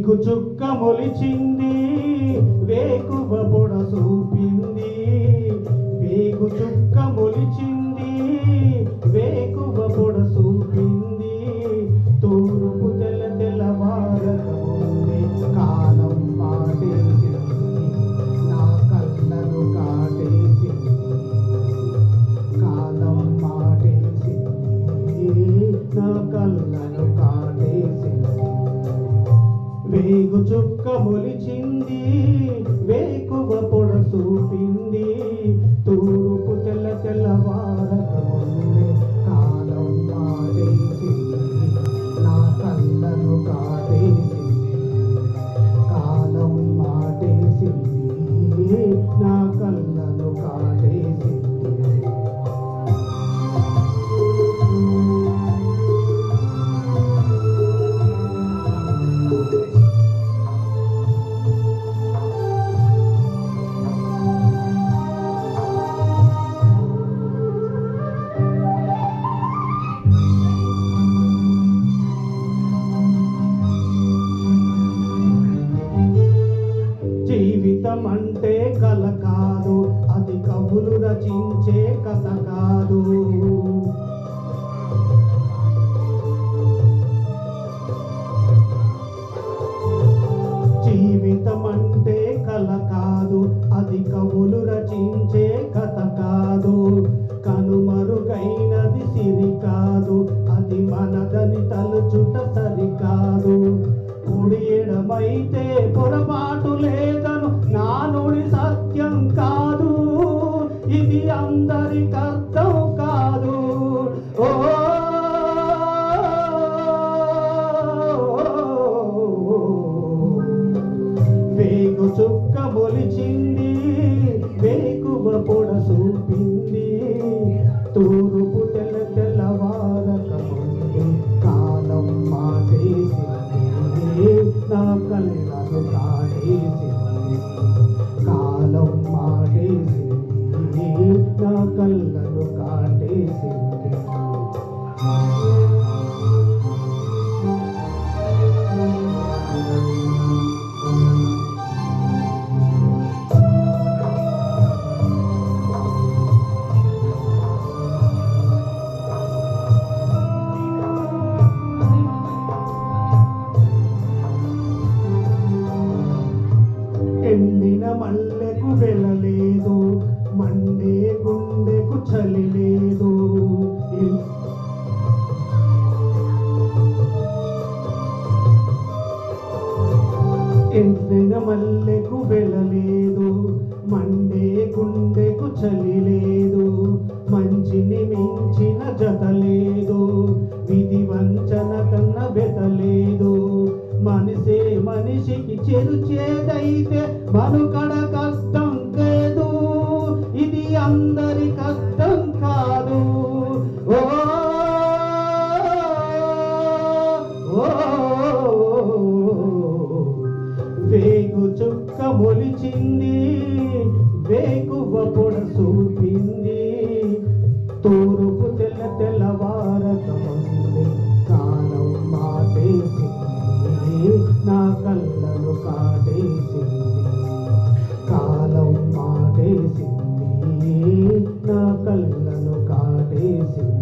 వేగు చుక్క మొలిచింది, వేకువ పొడ చూపింది. వేగు చుక్క మొలిచింది, వేకువ పొడ చూపింది. తూర్పు తెల్లవారకముందే కాలం పాటేసింది, నా కళ్ళను కాటేసింది. కాలం పాటేసింది, నా కళ్ళను కాటేసింది. వేగు చుక్క మొలిచింది, వేకువ పొడ చూపింది. తూర్పు తెల్లవారకముందే కాలం మాటేసింది, నా కళ్ళను కాటేసింది. కాలం మాటేసింది, నా కళ్ళను కాటేసింది. జీవితం అంటే కల కాదు, అది కవులు రచించే కథ కాదు. జీవితం అంటే కల కాదు, అది కవులు రచించే కథ కాదు. కనుమరుగైనది సిరి కాదు, అది మనదని తలుచుట సరికాదు. కుడి ఎడమైతే పొరపాటు లేదను నానుడి సత్యం కాదు, ఇది అందరికి అర్థం కాదు. ఓ వేగు చుక్క మొలిచింది, వేకువ పొడ చూపింది. తూర్పు తెల్లవారకముందే కాలం మాటేసింది, నా కళ్ళను కాటేసింది. కాలం మాటేసింది, నా కళ్ళను కాటేసింది. ఎండిన మల్లెకు వెలలేదు, మండే గుండెకు చలి లేదు. ఎండిన మల్లెకు వెలలేదు, మండే గుండెకు చలి లేదు. మంచిని మించిన జత లేదు, విధి వంచన కన్న వెతలేదు. మనిషే మనిషికి చెరుచేదైతే మనుకడ కష్టం లేదు, ఇది అందరి కష్టం కాదు. ఓ వేగు చుక్క మొలిచింది, వేకువ పొడ చూపింది. తూర్పు తెల్లవారకముందే కాలం మాటేసింది, నా కళ్ళను కాటేసింది. కాలం మాటేసింది, నా కళ్ళను కాటేసింది.